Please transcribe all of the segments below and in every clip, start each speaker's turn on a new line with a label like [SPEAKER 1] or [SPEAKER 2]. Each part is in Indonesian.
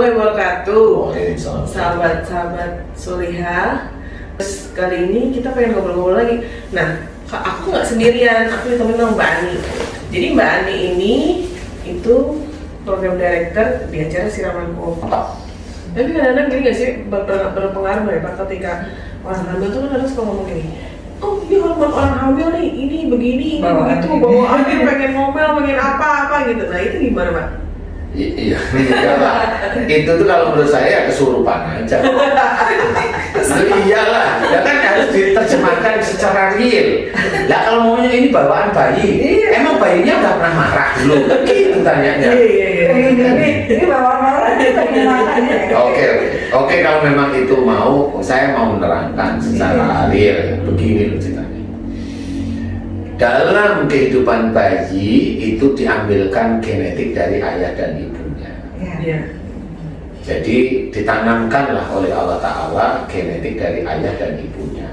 [SPEAKER 1] warahmatullahi wabarakatuh.
[SPEAKER 2] Waalaikumsalam.
[SPEAKER 1] Sahabat-sahabat Solihah. Terus kali ini kita pengen ngobrol-ngobrol lagi. Nah, aku nggak sendirian, aku ditemenin sama Mbak Ani. Jadi Mbak Ani ini itu program director di acara Siraman Kopi. Tapi kadang-kadang gini nggak sih, berpengaruh ya Pak, ketika orang hamil tuh kan kadang suka ngomong gini, oh ini hormon orang hamil nih, ini begini, ini begitu, bawaannya pengen ngomel, pengen apa-apa gitu. Nah itu gimana Pak?
[SPEAKER 2] Iya, iyalah. Itu tuh kalau menurut saya kesurupan aja. Iyalah, ya kan harus diterjemahkan secara real. Lah kalau maunya ini bawaan bayi, emang bayinya udah pernah marah dulu? Gitu tanyanya.
[SPEAKER 3] Ini bawaan marah kita makannya.
[SPEAKER 2] Oke, kalau memang itu mau, saya mau menerangkan secara real. Begini loh ceritanya. Dalam kehidupan bayi itu diambilkan genetik dari ayah dan ibunya.
[SPEAKER 1] Iya.
[SPEAKER 2] Jadi ditanamkanlah oleh Allah Ta'ala genetik dari ayah dan ibunya.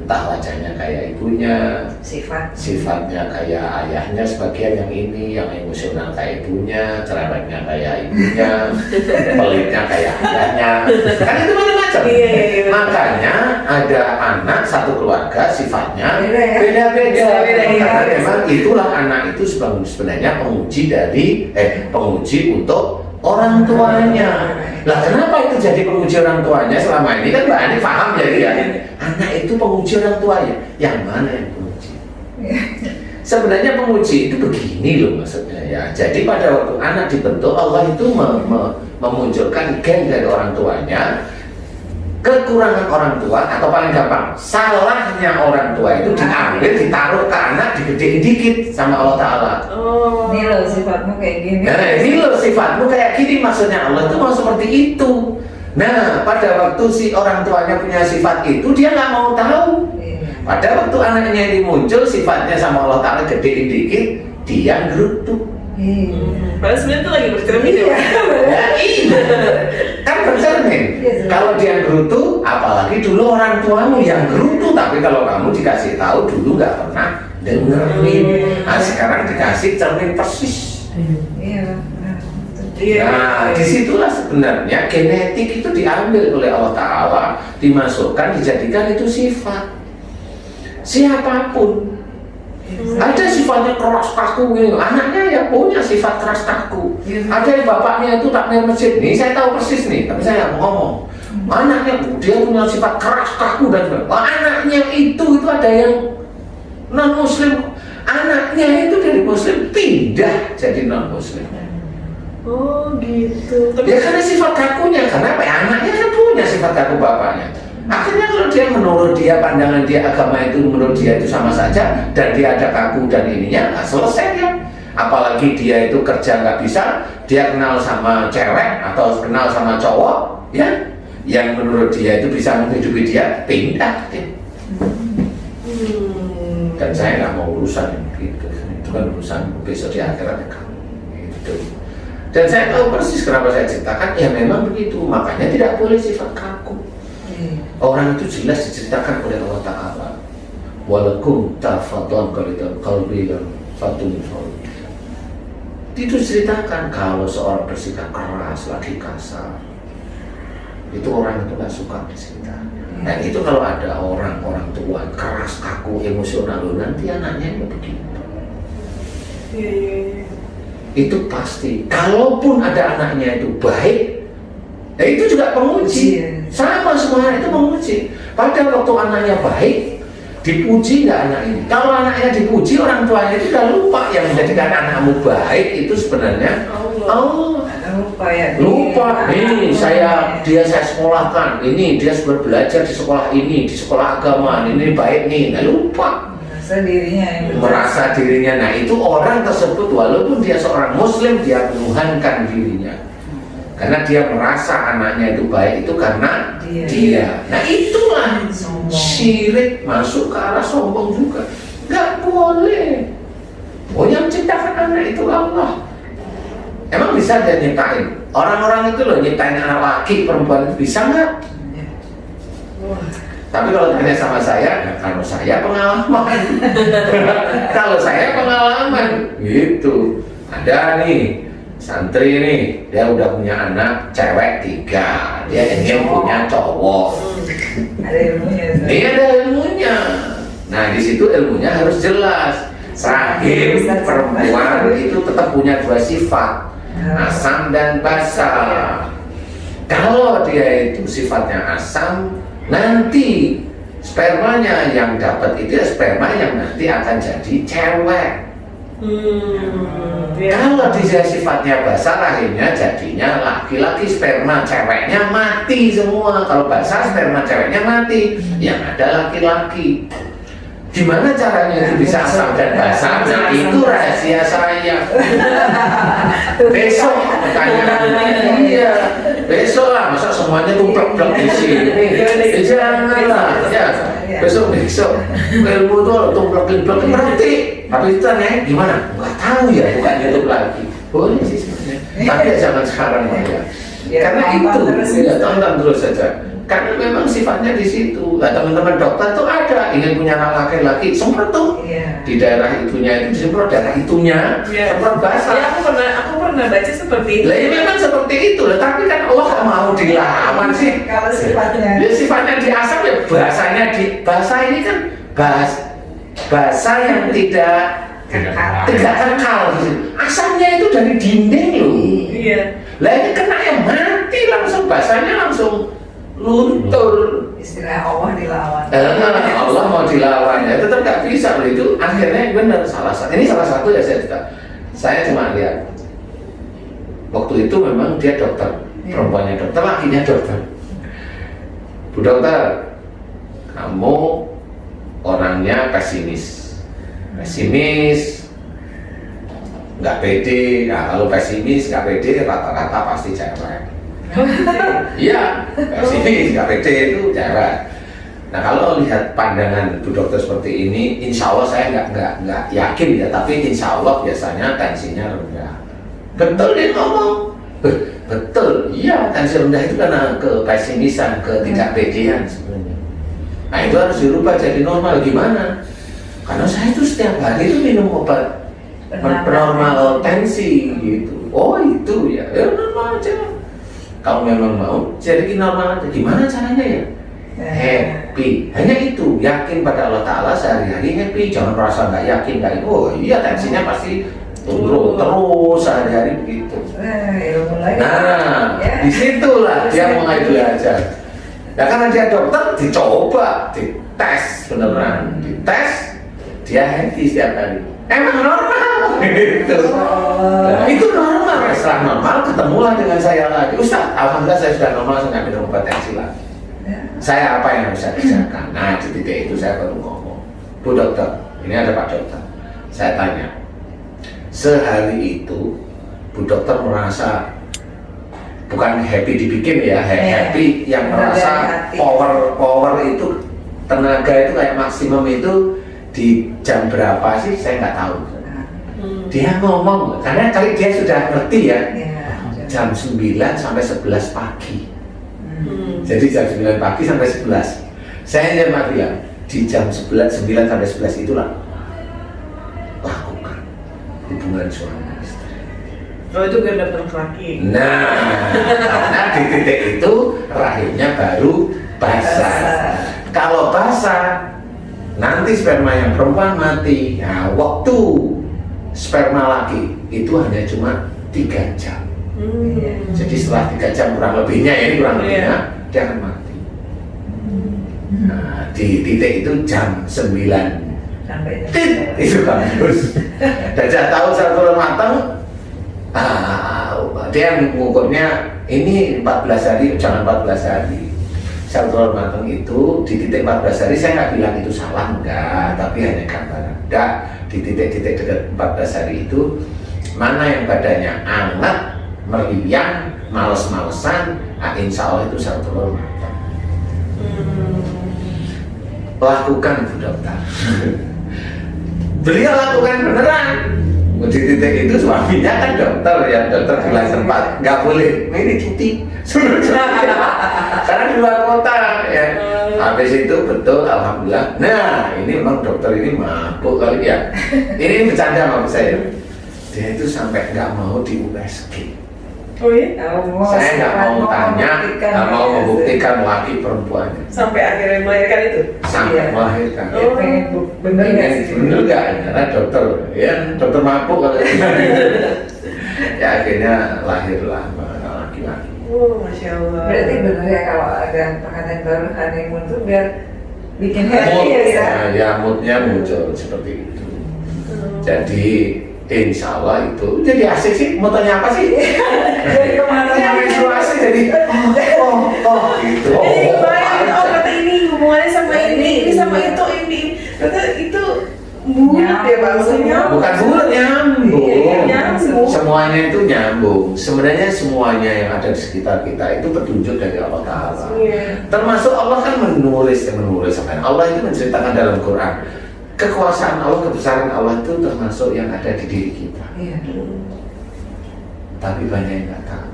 [SPEAKER 2] Entah wajahnya kayak ibunya, sifatnya kayak ayahnya sebagian yang ini, yang emosional kayak ibunya, cerewetnya kayak ibunya, pelitnya kayak ayahnya. Kan itu macam-macam. Makanya ada anak satu keluarga sifatnya beda-beda. Karena memang itulah anak itu sebenarnya penguji untuk orang tuanya. Lah kenapa itu jadi penguji orang tuanya selama ini? Kan Mbak Ani paham jadi ya. Anak itu penguji orang tuanya. Yang mana yang penguji? Sebenarnya penguji itu begini loh maksudnya ya. Jadi pada waktu anak dibentuk, Allah itu memunculkan gen dari orang tuanya. Kekurangan orang tua atau paling gampang salahnya orang tua itu diambil, ditaruh ke anak, digedein dikit sama Allah Ta'ala.
[SPEAKER 3] Ini loh sifatmu kayak gini.
[SPEAKER 2] Nah, ini loh sifatmu kayak gini, maksudnya Allah itu mau seperti itu. Nah, pada waktu si orang tuanya punya sifat itu, dia nggak mau tahu. Pada waktu anaknya ini muncul, sifatnya sama Allah Ta'ala gedein dikit, dia gerutuk.
[SPEAKER 1] Padahal sebenarnya itu lagi bercermin ya.
[SPEAKER 2] Ya iya, kan bercermin. Kalau dia gerutu, apalagi dulu orang tuamu yang gerutu, tapi kalau kamu dikasih tahu dulu nggak pernah dengerin. Nah sekarang dikasih cermin persis. Nah disitulah sebenarnya genetik itu diambil oleh Allah Ta'ala, dimasukkan, dijadikan itu sifat. Siapapun ada sifatnya keras kaku gitu. Anaknya ya punya sifat keras kaku. Ada yang bapaknya itu takmir masjid. Nih saya tahu persis nih, tapi saya nggak mau ngomong. Anaknya dia punya sifat keras kaku dan sebagainya. Anaknya itu ada yang non muslim. Anaknya itu dari muslim pindah jadi non muslim.
[SPEAKER 1] Oh gitu.
[SPEAKER 2] Ya karena sifat kakunya. Kenapa? Ya, anaknya kan punya sifat kaku bapaknya. Akhirnya kalau dia menurut dia pandangan dia agama itu menurut dia itu sama saja dan dia ada kaku dan ininya selesai ya. Apalagi dia itu kerja nggak bisa, dia kenal sama cewek atau kenal sama cowok ya yang menurut dia itu bisa menghidupi dia, pindah ya. Dan saya nggak mau urusan gitu, itu kan urusan besok di akhirat kamu gitu. Dan saya tahu persis kenapa saya ceritakan ya memang begitu, makanya tidak boleh sifat kaku. Orang itu jelas diceritakan oleh Allah Ta'ala. Walakum tafadhal qalbi dan fatun. Itu ceritakan kalau seorang bersikap keras lagi kasar, itu orang itu nggak suka diceritakan. Dan itu kalau ada orang tua keras kaku emosional, nanti anaknya juga begitu. Itu pasti. Kalaupun ada anaknya itu baik, ya itu juga penguji. Sama semuanya itu menguji. Pada waktu anaknya baik, dipuji nggak anak ini? Kalau anaknya dipuji, orang tuanya itu udah lupa yang menjadikan anakmu baik itu sebenarnya lupa. Ini dia saya sekolahkan, ini dia sudah belajar di sekolah ini, di sekolah agama, ini baik nih, nah lupa. Merasa dirinya. Nah itu orang tersebut walaupun dia seorang muslim, dia menuhankan dirinya. Karena dia merasa anaknya itu baik itu karena dia. Nah itulah syirik masuk ke arah sombong juga. Gak boleh. Oh yang menciptakan anak itu Allah. Emang bisa dia nyiptain? Orang-orang itu loh nyiptain anak laki perempuan itu bisa nggak? Tapi kalau tanya sama saya, kalau saya pengalaman. Kalau saya pengalaman gitu. Ada nih santri nih, dia udah punya anak cewek 3, dia ingin punya cowok.
[SPEAKER 3] Ada ilmunya.
[SPEAKER 2] Ini ada ilmunya. Nah di situ ilmunya harus jelas. Rahim perempuan itu tetap punya 2 sifat, asam dan basa. Kalau dia itu sifatnya asam, nanti spermanya yang dapat itu sperma yang nanti akan jadi cewek. Kalau dia sifatnya basah, rahimnya jadinya laki-laki, sperma ceweknya mati semua. Kalau basah, sperma ceweknya mati, yang ada laki-laki. Gimana caranya itu bisa asam dan basah? Nah itu rahasia saya. Besok pertanyaannya, iya. Besok lah, masa semuanya tumplek-plek di sini. Janganlah, ya. Besok ilmu itu tumplek-plek berarti. Tapi itu tanya gimana? Nggak tahu ya, bukan YouTube lagi. Boleh sih sebenarnya. Tapi ya jangan sekarang ya. Karena itu, ya tonton terus saja. Karena memang sifatnya di situ. Nah, teman-teman dokter tuh ada ingin punya anak laki-laki, semprot tuh di daerah itunya itu semprot daerah itunya, semprot basah.
[SPEAKER 1] Ya, aku pernah baca seperti itu.
[SPEAKER 2] Lah ini memang seperti itu, tapi kan Allah mau dilawan sih.
[SPEAKER 3] Kalau sifatnya.
[SPEAKER 2] Ya sifatnya di asam ya bahasanya di basah ini kan bahasa yang tidak kekal. Asamnya itu dari dinding loh.
[SPEAKER 1] Iya.
[SPEAKER 2] Lah ini kena yang mati langsung, basahnya langsung luntur.
[SPEAKER 3] Istilah Allah dilawan.
[SPEAKER 2] Allah mau dilawan ya, tetap nggak bisa loh itu. Akhirnya benar ini salah satu ya saya cuma lihat waktu itu memang dia dokter, perempuannya dokter, lakinya dokter. Bu dokter, kamu orangnya pesimis, nggak pede. Nah kalau pesimis nggak pede rata-rata pasti cewek. Iya, pesimis nggak pede itu cewek. Nah kalau lihat pandangan Bu Dokter seperti ini, insya Allah saya nggak yakin ya, tapi insya Allah biasanya tensinya rendah. Betul dia ngomong, betul. Iya tensi rendah itu karena kepesimisan, ketidakpedean sebenarnya. Nah itu harus dirubah jadi normal. Gimana? Karena saya itu setiap hari itu minum obat normal tensi gitu. Oh itu ya normal aja. Kalau memang mau jadi normal aja. Gimana caranya ya? Happy. Hanya itu, yakin pada Allah Ta'ala sehari-hari happy. Jangan merasa nggak yakin, nggak itu. Oh iya tensinya pasti turun terus sehari-hari begitu. Nah, disitulah dia mulai belajar. Nah karena dia dokter, dicoba, dites beneran, dites, dia happy setiap hari. Emang normal gitu. Nah, itu normal. Setelah normal ketemulah dengan saya lagi. Ustaz, alhamdulillah saya sudah normal, saya nggak minum obat tensi lagi. Saya apa yang harus saya kerjakan? Nah di titik itu saya baru ngomong, Bu dokter, ini ada Pak dokter. Saya tanya, sehari itu Bu dokter merasa bukan happy dibikin ya, happy yang merasa power itu tenaga itu kayak maksimum itu di jam berapa sih saya nggak tahu. Dia ngomong karena kali dia sudah ngerti ya, jam 9 sampai 11 pagi. Jadi jam 9 pagi sampai 11. Saya cuma bilang di jam 9 sampai 11 itulah lakukan hubungan suami istri.
[SPEAKER 1] Oh itu gak daftar laki.
[SPEAKER 2] Nah, karena di titik itu rahimnya baru basah. Kalau basah nanti sperma yang perempuan mati. Nah, waktu sperma laki itu hanya cuma 3 jam. Jadi setelah 3 jam kurang lebihnya ya, kurang lebihnya dia akan mati. Nah, di titik itu jam 9 itu bagus. Dan saya tahu satu matang, dia mengukurnya ini 14 hari, jangan 14 hari. Satu matang itu di titik 14 hari saya nggak bilang itu salah, enggak, tapi hanya gambaran. Enggak, di titik-titik dekat 14 hari itu mana yang badannya hangat, meriang, males-malesan, insya Allah itu satu matang. Lakukan Bu dokter. Beliau lakukan beneran. Di titik itu suaminya kan dokter ya, dokter bilang tempat nggak boleh, ini cuti. Karena di luar kota ya. Habis itu betul, alhamdulillah. Nah ini memang dokter ini mabuk kali ya. Ini bercanda sama saya. Dia itu sampai nggak mau di USG.
[SPEAKER 1] Oh iya?
[SPEAKER 2] Saya nggak mau tanya, nggak mau membuktikan laki perempuannya.
[SPEAKER 1] Sampai akhirnya melahirkan itu?
[SPEAKER 2] Sampai melahirkan.
[SPEAKER 1] Oh,
[SPEAKER 3] bener nggak sih?
[SPEAKER 2] Bener nggak? Karena dokter, ya dokter mampu kalau ya akhirnya lahirlah laki-laki.
[SPEAKER 1] Oh, Masya Allah.
[SPEAKER 3] Berarti bener ya kalau ada pengantin baru honeymoon tuh biar bikin
[SPEAKER 2] Mood,
[SPEAKER 3] happy ya.
[SPEAKER 2] ya moodnya muncul seperti itu. Jadi insya Allah itu jadi asik sih. Mau tanya apa sih?
[SPEAKER 3] Jadi kemana
[SPEAKER 2] Nyari situasi jadi gitu.
[SPEAKER 1] Jadi kebayang, kata ini hubungannya sama ini sama ini. Kata itu bulat ya maksudnya.
[SPEAKER 2] Bukan bulat, nyambung.
[SPEAKER 1] Iya, nyambung.
[SPEAKER 2] Semuanya itu nyambung. Sebenarnya semuanya yang ada di sekitar kita itu petunjuk dari Allah Ta'ala.
[SPEAKER 1] Iya.
[SPEAKER 2] Termasuk Allah kan menulis. Allah itu menceritakan dalam Quran. Kekuasaan Allah, kebesaran Allah itu termasuk yang ada di diri kita.
[SPEAKER 3] Iya.
[SPEAKER 2] Tapi banyak yang nggak tahu.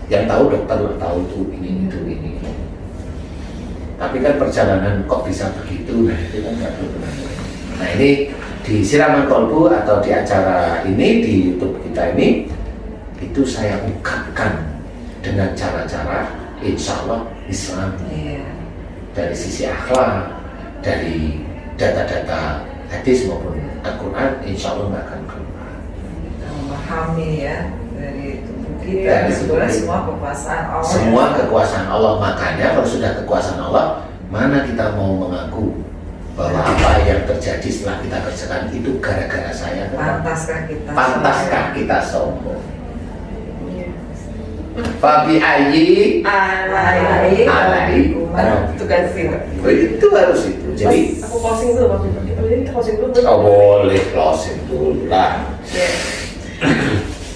[SPEAKER 2] Yang tahu dokter lah, tahu itu ini. Tapi kan perjalanan kok bisa begitu, nah itu kan nggak tahu. Nah ini di Siraman Kolbu atau di acara ini di YouTube kita ini, itu saya ungkapkan dengan cara-cara insya Allah Islam.
[SPEAKER 3] Iya.
[SPEAKER 2] Dari sisi akhlak, dari data-data hadis maupun Al-Quran, insya Allah nggak akan keluar.
[SPEAKER 3] Memahami ya dari tubuh kita,
[SPEAKER 2] Dari
[SPEAKER 3] sebenarnya
[SPEAKER 2] tubuh
[SPEAKER 3] semua kekuasaan Allah.
[SPEAKER 2] Semua kekuasaan Allah, makanya kalau sudah kekuasaan Allah, mana kita mau mengaku bahwa apa yang terjadi setelah kita kerjakan itu gara-gara saya? Pantaskah kita sombong? Fabi ayyi alai.
[SPEAKER 1] Itu kan sih.
[SPEAKER 2] Itu harus itu. Jadi
[SPEAKER 1] aku closing dulu Pak. Jadi kita closing dulu.
[SPEAKER 2] boleh closing dulu lah.
[SPEAKER 1] Ya.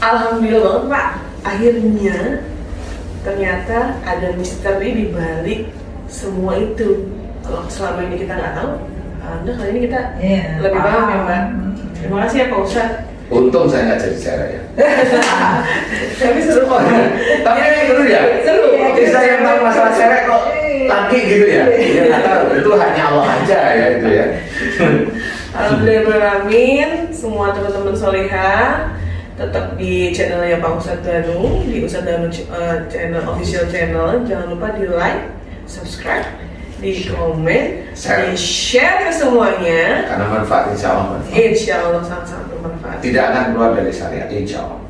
[SPEAKER 1] Alhamdulillah banget Pak. Akhirnya ternyata ada misteri di balik semua itu. Kalau selama ini kita nggak tahu, Anda kali ini kita lebih paham ya Mbak. Terima kasih ya Pak Ustadz.
[SPEAKER 2] Untung saya nggak jadi cara ya.
[SPEAKER 1] Tapi seru kok.
[SPEAKER 2] Tapi seru ya.
[SPEAKER 1] Seru.
[SPEAKER 2] Bisa yang tahu masalah cewek kok laki gitu ya. Ya nggak tahu. Itu hanya Allah aja ya itu ya.
[SPEAKER 1] Alhamdulillah, semua teman-teman Solihah tetap di channelnya Pak Ustadz Danu, di Ustadz Danu channel, official channel. Jangan lupa di like, subscribe, di komen, di share ke semuanya.
[SPEAKER 2] Karena manfaat insya Allah manfaat.
[SPEAKER 1] Insya Allah sangat-sangat bermanfaat.
[SPEAKER 2] Tidak akan keluar dari syariat insya Allah.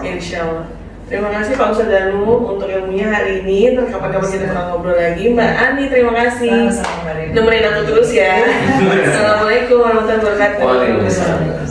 [SPEAKER 1] Insya Allah. Terima kasih Pak Ustadz Danu untuk ilmunya hari ini. Terus kapan-kapan kita bakal ngobrol lagi. Mbak Ani, terima kasih. Nemenin aku terus ya. Assalamualaikum warahmatullahi wabarakatuh.
[SPEAKER 2] Waalaikumsalam.